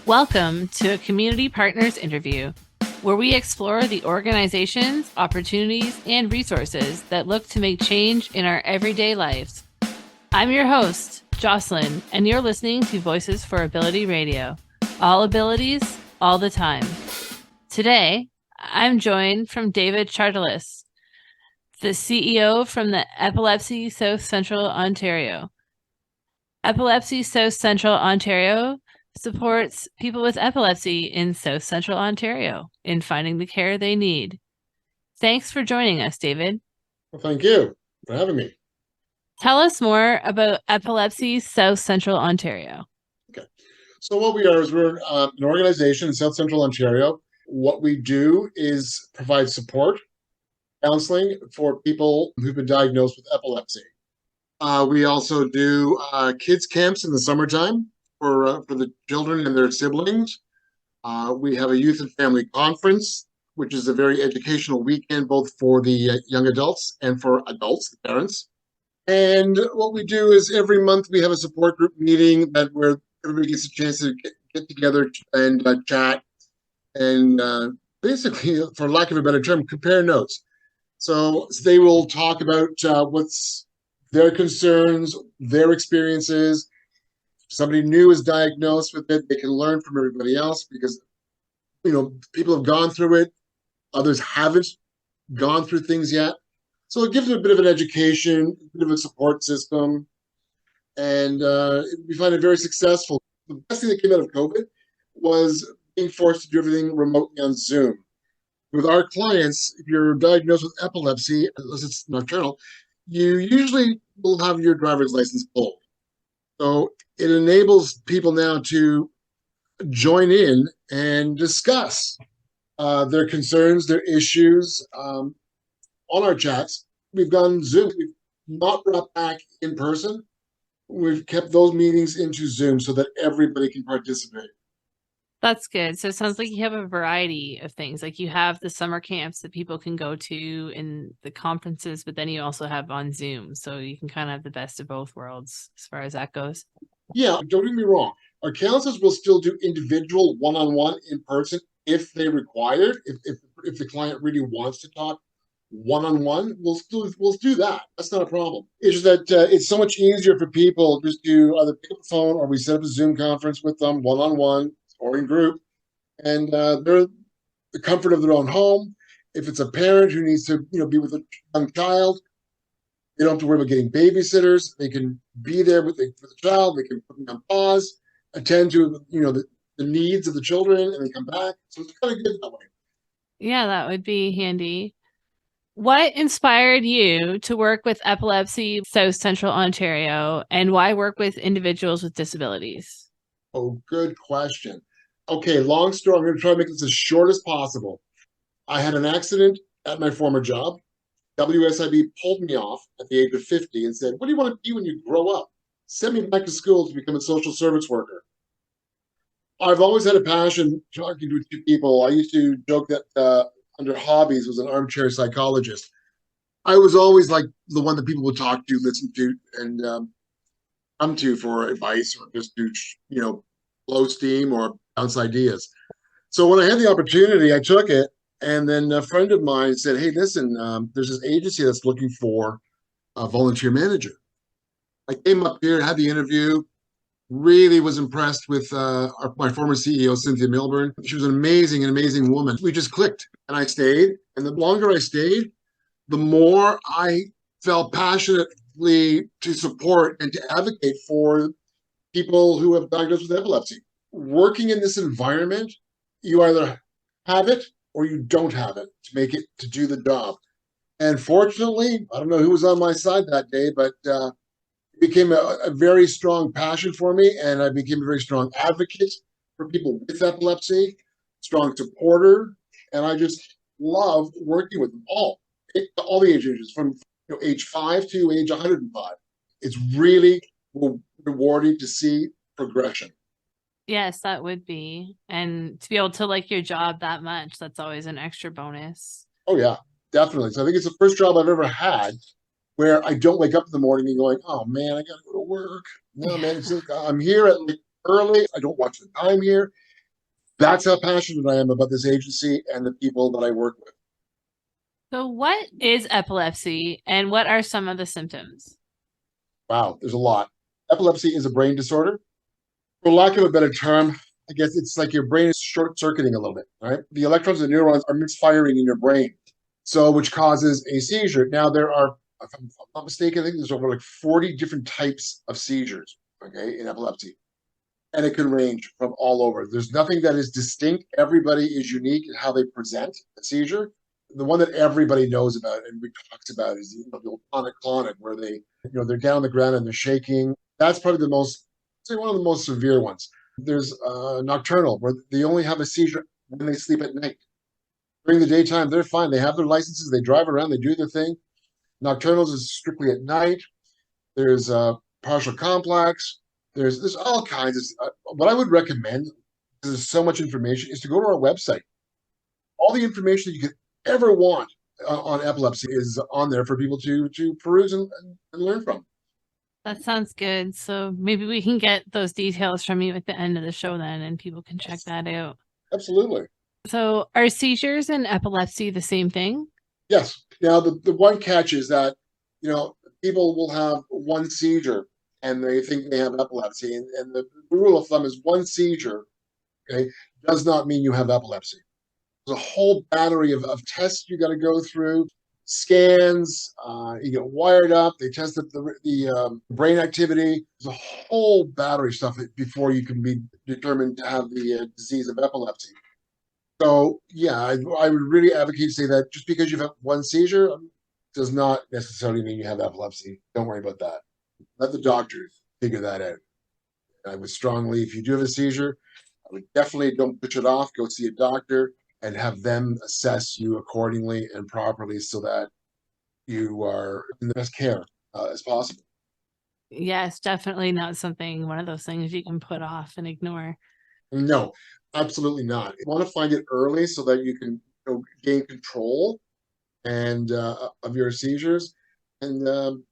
Welcome to a Community Partners interview, where we explore the organizations, opportunities, and resources that look to make change in our everyday lives. I'm your host, Jocelyn, and you're listening to Voices for Ability Radio. All abilities, all the time. Today, I'm joined from David Chartelis, the CEO from the Epilepsy South Central Ontario. Epilepsy South Central Ontario supports people with epilepsy in South Central Ontario in finding the care they need. Thanks for joining us, David. Well, thank you for having me. Tell us more about Epilepsy South Central Ontario. Okay. So what we are is we're an organization in South Central Ontario. What we do is provide support, counseling for people who've been diagnosed with epilepsy. We also do kids camps in the summertime for the children and their siblings. We have a youth and family conference, which is a very educational weekend, both for the young adults and for adults, the parents. And what we do is every month we have a support group meeting where everybody gets a chance to get together and chat and basically, for lack of a better term, compare notes. So they will talk about what's their concerns, their experiences. If somebody new is diagnosed with it, they can learn from everybody else because, people have gone through it. Others haven't gone through things yet. So it gives them a bit of an education, a bit of a support system, and we find it very successful. The best thing that came out of COVID was being forced to do everything remotely on Zoom. With our clients, if you're diagnosed with epilepsy, unless it's nocturnal, you usually will have your driver's license pulled. So it enables people now to join in and discuss their concerns, their issues on our chats. We've gone Zoom. We've not brought back in person. We've kept those meetings into Zoom so that everybody can participate. That's good. So it sounds like you have a variety of things. Like you have the summer camps that people can go to in the conferences, but then you also have on Zoom. So you can kind of have the best of both worlds as far as that goes. Yeah, don't get me wrong. Our counselors will still do individual one-on-one in person if they require it. If the client really wants to talk one-on-one, we'll do that. That's not a problem. It's just that it's so much easier for people just to either pick up the phone or we set up a Zoom conference with them one-on-one or in group, and they're the comfort of their own home. If it's a parent who needs to, be with a young child, they don't have to worry about getting babysitters. They can be there with the child. They can put them on pause, attend to, the needs of the children, and they come back. So it's kind of good that way. Yeah, that would be handy. What inspired you to work with Epilepsy South Central Ontario, and why work with individuals with disabilities? Oh, good question. Okay, long story. I'm going to try to make this as short as possible. I had an accident at my former job. WSIB pulled me off at the age of 50 and said, "What do you want to be when you grow up? Send me back to school to become a social service worker." I've always had a passion talking to people. I used to joke that under hobbies was an armchair psychologist. I was always like the one that people would talk to, listen to, and come to for advice or just to, blow steam or bounce ideas. So when I had the opportunity, I took it. And then a friend of mine said, "Hey, listen, there's this agency that's looking for a volunteer manager." I came up here, had the interview, really was impressed with my former CEO, Cynthia Milburn. She was an amazing woman. We just clicked and I stayed. And the longer I stayed, the more I felt passionately to support and to advocate for people who have diagnosed with epilepsy. Working in this environment, you either have it or you don't have it to make it to do the job. And fortunately, I don't know who was on my side that day, but it became a very strong passion for me, and I became a very strong advocate for people with epilepsy, strong supporter, and I just love working with them all the age ranges, from age 5 to age 105. It's really rewarding to see progression. Yes, that would be. And to be able to like your job that much, that's always an extra bonus. Oh yeah, definitely. So I think it's the first job I've ever had where I don't wake up in the morning and going, "Oh man, I gotta go to work." No, man, I'm here at early. I don't watch the time here. That's how passionate I am about this agency and the people that I work with. So, what is epilepsy and what are some of the symptoms? Wow, there's a lot. Epilepsy is a brain disorder. For lack of a better term, I guess it's like your brain is short circuiting a little bit, right? The electrons and neurons are misfiring in your brain, so which causes a seizure. Now, there are, if I'm not mistaken, I think there's over like 40 different types of seizures, okay, in epilepsy. And it can range from all over. There's nothing that is distinct. Everybody is unique in how they present a seizure. The one that everybody knows about and talks about is the old tonic-clonic, where they're down on the ground and they're shaking. That's probably the most, say, one of the most severe ones. There's nocturnal, where they only have a seizure when they sleep at night. During the daytime, they're fine. They have their licenses. They drive around. They do their thing. Nocturnals is strictly at night. There's partial complex. There's all kinds of. What I would recommend, because there's so much information, is to go to our website. All the information that you could ever want on epilepsy is on there for people to peruse and learn from. That sounds good. So maybe we can get those details from you at the end of the show then, and people can check that out. Absolutely. So are seizures and epilepsy the same thing? Yes. Now, the one catch is that, people will have one seizure and they think they have epilepsy. And the rule of thumb is one seizure, okay, does not mean you have epilepsy. There's a whole battery of tests you got to go through, scans, you get wired up, they test the brain activity. There's a whole battery of stuff before you can be determined to have the disease of epilepsy. So, yeah, I would really advocate to say that just because you've had one seizure does not necessarily mean you have epilepsy. Don't worry about that. Let the doctors figure that out. I would strongly, if you do have a seizure, I would definitely don't push it off. Go see a doctor and have them assess you accordingly and properly so that you are in the best care as possible. Yes, definitely not one of those things you can put off and ignore. No, absolutely not. You want to find it early so that you can gain control and of your seizures, and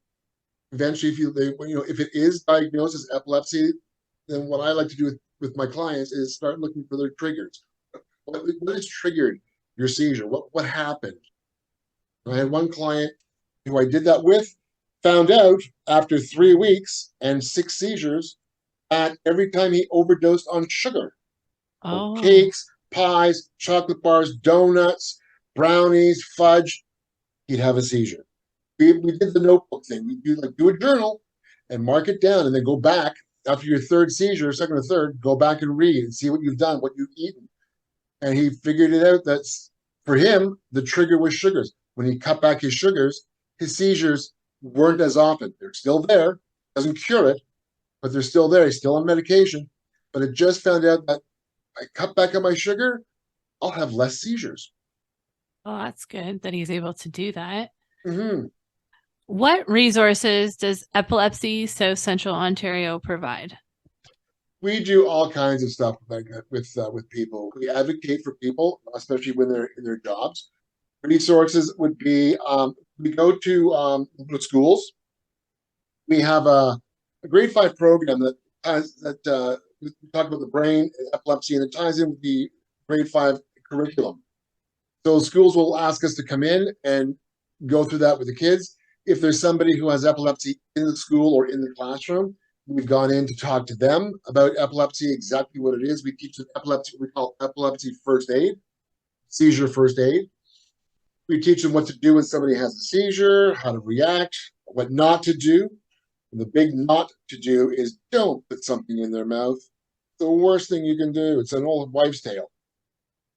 eventually, if it is diagnosed as epilepsy, then what I like to do with my clients is start looking for their triggers. What has triggered your seizure? What happened? And I had one client who I did that with, found out after 3 weeks and 6 seizures that every time he overdosed on sugar, Oh, cakes, pies, chocolate bars, donuts, brownies, fudge, he'd have a seizure. We did the notebook thing. We do a journal and mark it down, and then go back after your third seizure, second or third, go back and read and see what you've done, what you've eaten. And he figured it out that for him, the trigger was sugars. When he cut back his sugars, his seizures weren't as often. They're still there, doesn't cure it, but they're still there. He's still on medication. But it just found out that I cut back on my sugar, I'll have less seizures. well, that's good that he's able to do that. Mm-hmm. What resources does Epilepsy South Central Ontario provide? We do all kinds of stuff with people. We advocate for people, especially when they're in their jobs. Resources would be we go to schools. We have a grade 5 program that we talk about the brain, epilepsy, and it ties in with the grade 5 curriculum. So schools will ask us to come in and go through that with the kids. If there's somebody who has epilepsy in the school or in the classroom, we've gone in to talk to them about epilepsy, exactly what it is. We teach them epilepsy, we call epilepsy first aid, seizure first aid. We teach them what to do when somebody has a seizure, how to react, what not to do. And the big not to do is don't put something in their mouth. The worst thing you can do. It's an old wives' tale.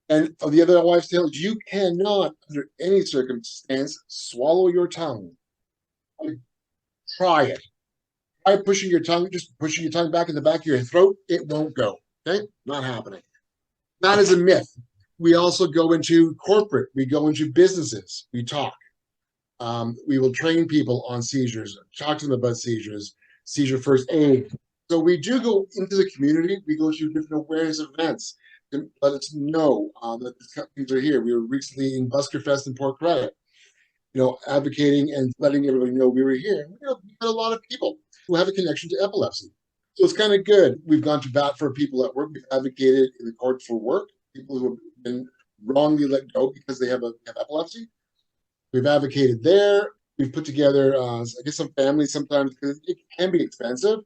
And the other wives' tale is you cannot, under any circumstance, swallow your tongue. Try it. Try pushing your tongue, just pushing your tongue back in the back of your throat. It won't go. Okay? Not happening. That is a myth. We also go into corporate. We go into businesses. We talk. We will train people on seizures, talk to them about seizures, seizure first aid. So we do go into the community. We go to different awareness events to let us know that these companies are here. We were recently in Buskerfest in Port Credit, advocating and letting everybody know we were here. We had a lot of people who have a connection to epilepsy. So it's kind of good. We've gone to bat for people at work. We've advocated in the court for work, people who have been wrongly let go because they have epilepsy. We've advocated there. We've put together, I guess, some families sometimes because it can be expensive,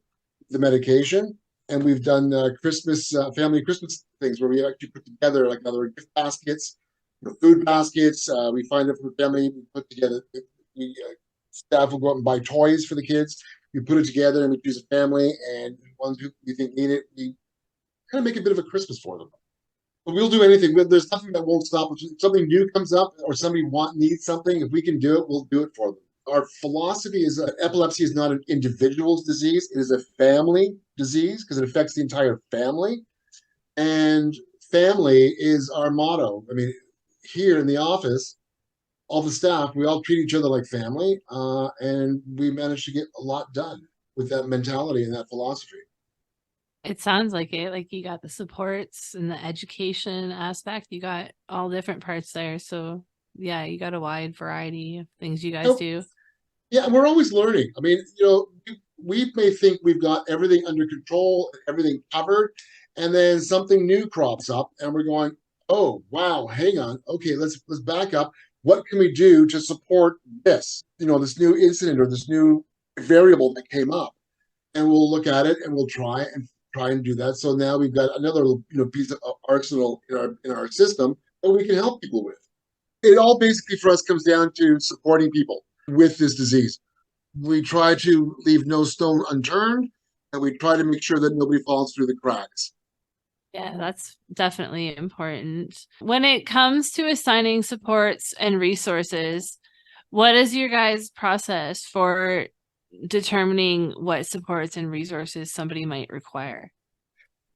the medication. And we've done Christmas, family Christmas things where we actually put together like other gift baskets, food baskets. We find it for the family. We put together, staff will go out and buy toys for the kids. We put it together and we choose a family, and ones who we think need it, we kind of make a bit of a Christmas for them. But we'll do anything. There's nothing that won't stop us. If something new comes up or somebody needs something, if we can do it, we'll do it for them. Our philosophy is that epilepsy is not an individual's disease. It is a family disease because it affects the entire family. And family is our motto. I mean, here in the office, all the staff, we all treat each other like family. And we managed to get a lot done with that mentality and that philosophy. It sounds like it. Like you got the supports and the education aspect. You got all different parts there. So yeah, you got a wide variety of things you guys So, do. yeah, and we're always learning. I mean, we may think we've got everything under control, everything covered, and then something new crops up, and we're going, "Oh, wow, hang on. Okay, let's back up. What can we do to support this? This new incident or this new variable that came up?" And we'll look at it and we'll try and do that. So now we've got another piece of arsenal in our system that we can help people with. It all basically for us comes down to supporting people with this disease. We try to leave no stone unturned, and we try to make sure that nobody falls through the cracks. Yeah, that's definitely important. When it comes to assigning supports and resources, what is your guys' process for determining what supports and resources somebody might require?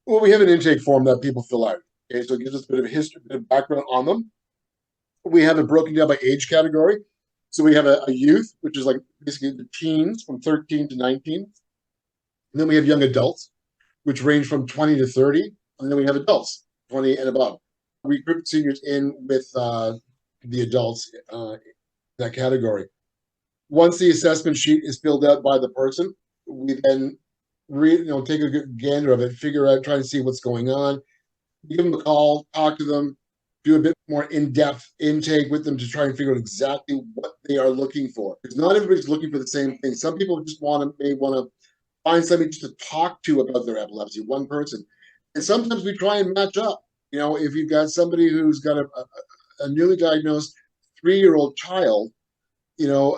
Well, we have an intake form that people fill out. Okay, so it gives us a bit of history, a bit of background on them. We have it broken down by age category. So we have a youth, which is like basically the teens from 13 to 19. And then we have young adults, which range from 20 to 30. And then we have adults, 20 and above. We group seniors in with the adults in that category. Once the assessment sheet is filled out by the person, we then take a good gander of it, figure out, try to see what's going on, give them a call, talk to them, do a bit more in-depth intake with them to try and figure out exactly what they are looking for. Because not everybody's looking for the same thing. Some people just may want to find somebody just to talk to about their epilepsy, one person. And sometimes we try and match up. If you've got somebody who's got a newly diagnosed 3-year-old child,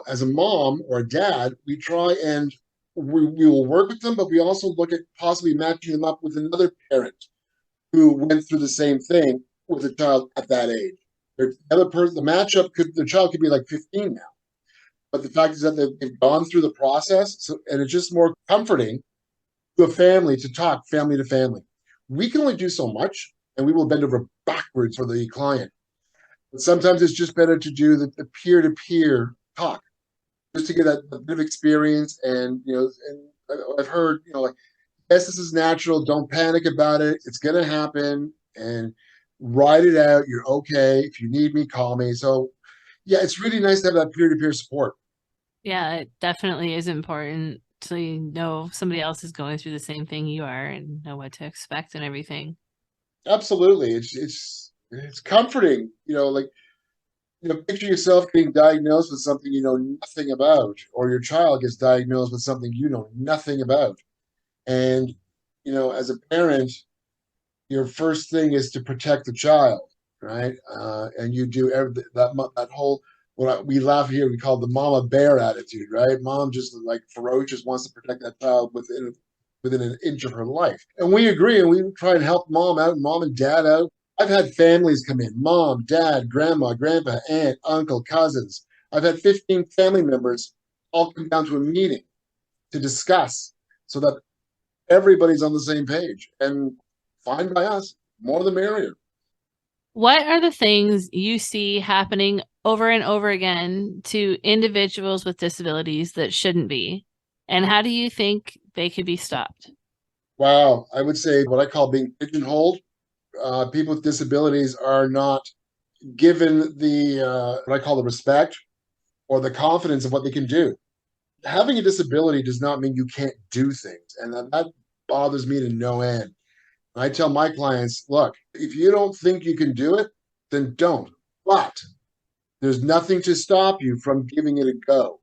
as a mom or a dad, we try and we will work with them, but we also look at possibly matching them up with another parent who went through the same thing with a child at that age. The other person, the child could be like 15 now, but the fact is that they've gone through the process, and it's just more comforting to a family to talk family to family. We can only do so much, and we will bend over backwards for the client. But sometimes it's just better to do the peer-to-peer talk, just to get that bit of experience. And I've heard like, yes, this is natural. Don't panic about it. It's gonna happen, and ride it out. You're okay. If you need me, call me. So yeah, it's really nice to have that peer-to-peer support. Yeah, it definitely is important so you know somebody else is going through the same thing you are and know what to expect and everything. Absolutely, it's comforting. Picture yourself getting diagnosed with something you know nothing about, or your child gets diagnosed with something you know nothing about. And, as a parent, your first thing is to protect the child, right? And you do that whole, we laugh here, we call it the mama bear attitude, right? Mom just like ferocious, wants to protect that child within an inch of her life. And we agree, and we try and help mom out, mom and dad out. I've had families come in, mom, dad, grandma, grandpa, aunt, uncle, cousins. I've had 15 family members all come down to a meeting to discuss so that everybody's on the same page. And fine by us, more the merrier. What are the things you see happening over and over again to individuals with disabilities that shouldn't be? And how do you think they could be stopped? Wow, I would say what I call being pigeonholed. People with disabilities are not given the what I call the respect or the confidence of what they can do. Having a disability does not mean you can't do things, and that bothers me to no end. I tell my clients, look, if you don't think you can do it, then don't. But there's nothing to stop you from giving it a go.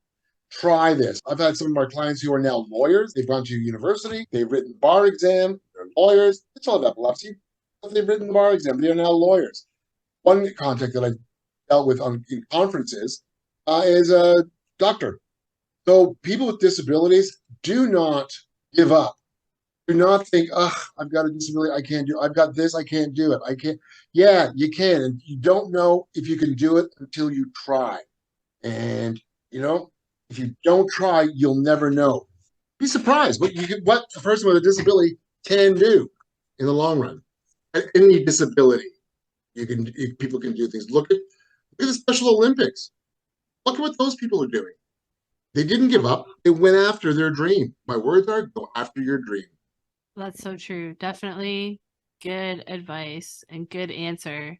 Try this. I've had some of our clients who are now lawyers. They've gone to university, they've written the bar exam, they're lawyers. It's all epilepsy, but they've written the bar exam. They are now lawyers. One contact that I've dealt with in conferences is a doctor. So people with disabilities, do not give up. Do not think, oh, I've got a disability, I can't do it. I've got this, I can't do it. I can't. Yeah, you can. And you don't know if you can do it until you try. And, if you don't try, you'll never know. Be surprised what a person with a disability can do in the long run. Any disability, people can do things. Look at the Special Olympics. Look at what those people are doing. They didn't give up. They went after their dream. My words are, go after your dream. That's so true. Definitely good advice and good answer.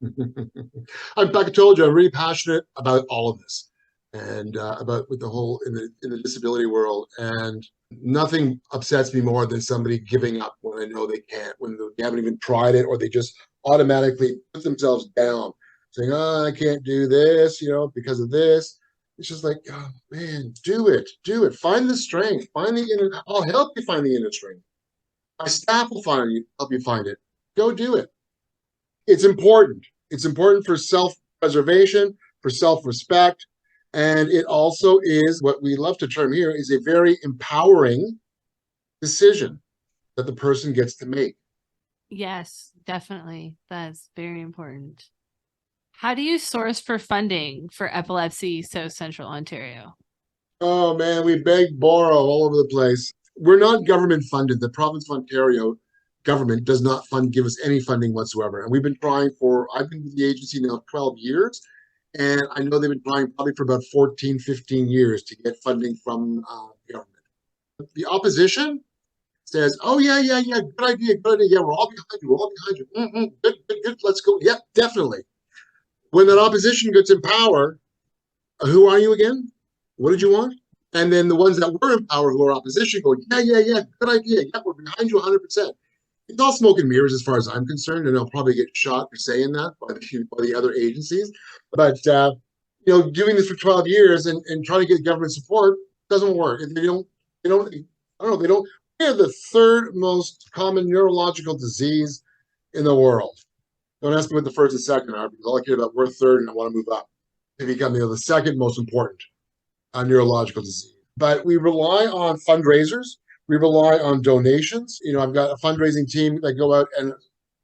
Like I told you, I'm really passionate about all of this and about with the whole in the disability world. And nothing upsets me more than somebody giving up when I know they can't, when they haven't even tried it, or they just automatically put themselves down, saying, "Oh, I can't do this," because of this. It's just like, oh man, do it. Find the strength. Find the inner. I'll help you find the inner strength. My staff will help you find it. Go do it. It's important. It's important for self-preservation, for self-respect, and it also is what we love to term here is a very empowering decision that the person gets to make. Yes, definitely. That's very important. How do you source for funding for Epilepsy South Central Ontario? Oh man, we beg, borrow all over the place. We're not government funded. The province of Ontario government does not give us any funding whatsoever. And we've been trying I've been with the agency now 12 years. And I know they've been trying probably for about 14, 15 years to get funding from government. The opposition says, oh, yeah, good idea. Yeah, we're all behind you. Good. Let's go. Yeah, definitely. When that opposition gets in power, who are you again? What did you want? And then the ones that were in power who are opposition go, yeah, good idea. Yeah, we're behind you 100%. It's all smoke and mirrors as far as I'm concerned, and I'll probably get shot for saying that by the other agencies. But doing this for 12 years and trying to get government support doesn't work. They don't. I don't know. They don't. We're the third most common neurological disease in the world. Don't ask me what the first and second are, because all I care about, we're third, and I want to move up to become the second most important neurological disease. But we rely on fundraisers. We rely on donations. I've got a fundraising team that go out and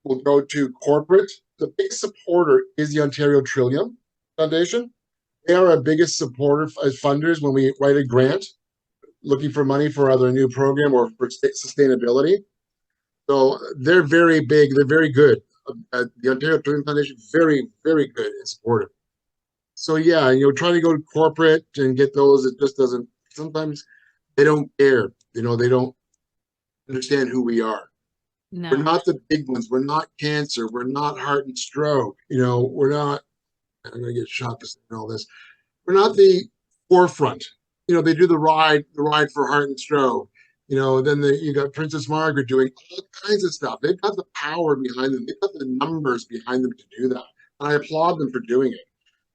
will go to corporate. The big supporter is the Ontario Trillium Foundation. They are our biggest supporter as funders when we write a grant looking for money for either a new program or for sustainability. So they're very big. They're very good. The Ontario Trillium Foundation, very, very good and supportive. So yeah, trying to go to corporate and get those, it just doesn't. Sometimes they don't care. They don't understand who we are. No. We're not the big ones. We're not cancer. We're not heart and stroke. We're not. I'm gonna get shot for saying all this. We're not the forefront. They do the ride for heart and stroke. Then you got Princess Margaret doing all kinds of stuff. They've got the power behind them. They've got the numbers behind them to do that. And I applaud them for doing it.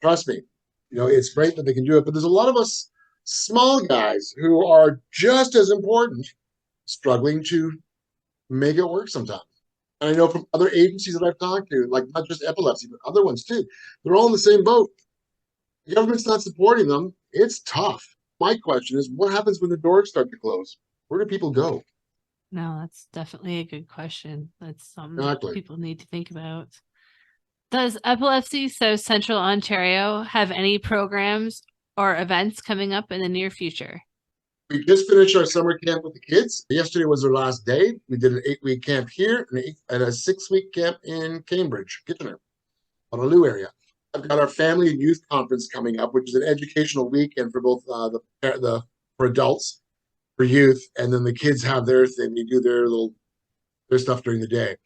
Trust me, it's great that they can do it. But there's a lot of us small guys who are just as important, struggling to make it work sometimes. And I know from other agencies that I've talked to, like not just epilepsy, but other ones too, they're all in the same boat. The government's not supporting them. It's tough. My question is, what happens when the doors start to close? Where do people go? No, that's definitely a good question. That's something Exactly. people need to think about. Does Epilepsy South Central Ontario have any programs or events coming up in the near future? We just finished our summer camp with the kids. Yesterday was our last day. We did an 8-week camp here and a 6-week camp in Cambridge, Kitchener, Waterloo area. I've got our family and youth conference coming up, which is an educational weekend for both for adults, for youth, and then the kids have their thing. They do their stuff during the day.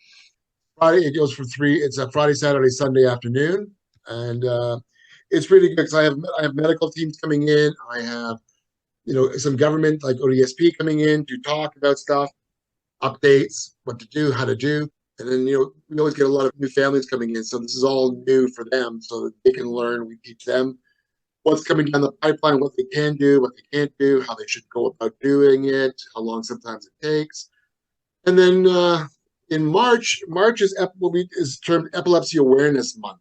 Friday, it goes for 3. It's a Friday, Saturday, Sunday afternoon, and it's really good because I have medical teams coming in. I have some government like ODSP coming in to talk about stuff. updates, what to do, how to do. And then, we always get a lot of new families coming in. So this is all new for them so that they can learn. We teach them what's coming down the pipeline, what they can do, what they can't do, how they should go about doing it, how long sometimes it takes. And then in March is termed Epilepsy Awareness Month.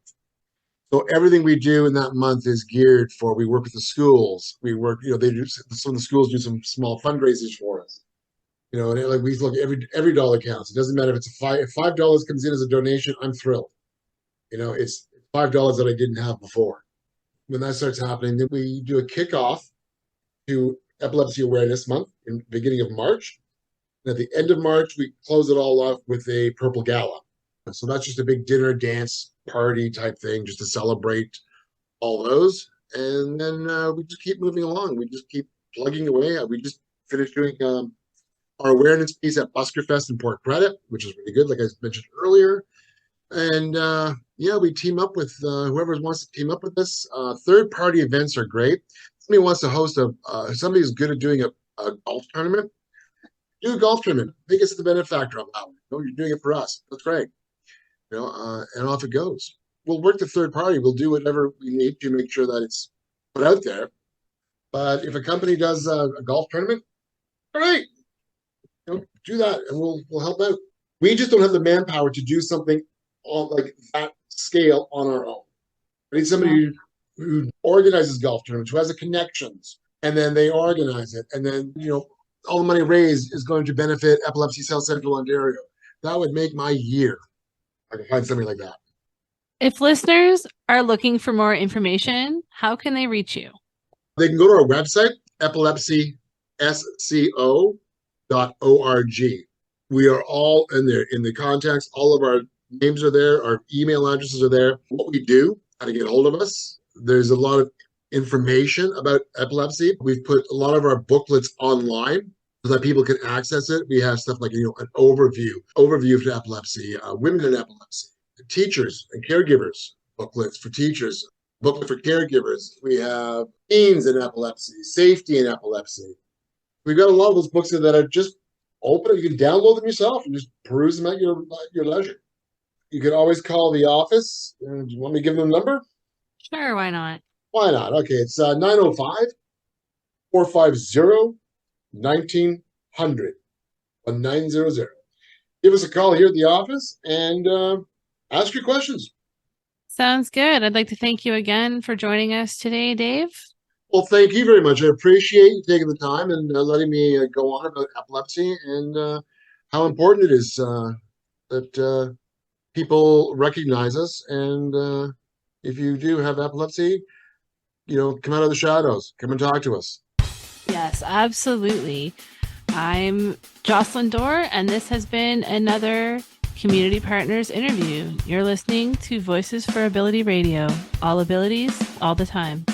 So everything we do in that month is geared for. We work with the schools. We work, some of the schools do some small fundraisers for us. And like we look at every dollar counts. It doesn't matter if it's if $5 comes in as a donation, I'm thrilled. It's $5 that I didn't have before. When that starts happening, then we do a kickoff to Epilepsy Awareness Month in the beginning of March. And at the end of March, we close it all off with a Purple Gala. So that's just a big dinner, dance, party type thing, just to celebrate all those. And then we just keep moving along. We just keep plugging away. We just finished doing our awareness piece at Buskerfest in Port Credit, which is really good, like I mentioned earlier. And we team up with whoever wants to team up with us. Third-party events are great. Somebody wants to host somebody who's good at doing a golf tournament. Do a golf tournament. Make us the benefactor of that one. You're doing it for us. That's great. And off it goes. We'll work the third party. We'll do whatever we need to make sure that it's put out there. But if a company does a golf tournament, great. Do that, and we'll help out. We just don't have the manpower to do something on like that scale on our own. I need somebody who organizes golf tournaments, who has the connections, and then they organize it, and then all the money raised is going to benefit Epilepsy South Central Ontario. That would make my year. I can find something like that. If listeners are looking for more information, how can they reach you? They can go to our website, epilepsysco.org. We are all in there. In the contacts, all of our names are there. Our email addresses are there. What we do, how to get a hold of us. There's a lot of information about epilepsy. We've put a lot of our booklets online so that people can access it. We have stuff like, an overview for epilepsy, women in epilepsy, teachers and caregivers, booklets for teachers, booklet for caregivers. We have teens in epilepsy, safety in epilepsy. We've got a lot of those books that are just open. You can download them yourself and just peruse them at your leisure. You can always call the office. Do you want me to give them a number? Sure, why not? Why not? Okay, it's 905-450-1900. 1900. Give us a call here at the office and ask your questions. Sounds good. I'd like to thank you again for joining us today, Dave. Well, thank you very much. I appreciate you taking the time and letting me go on about epilepsy and how important it is that people recognize us. And if you do have epilepsy, come out of the shadows. Come and talk to us. Yes, absolutely. I'm Jocelyn Dorr, and this has been another Community Partners interview. You're listening to Voices for Ability Radio. All abilities, all the time.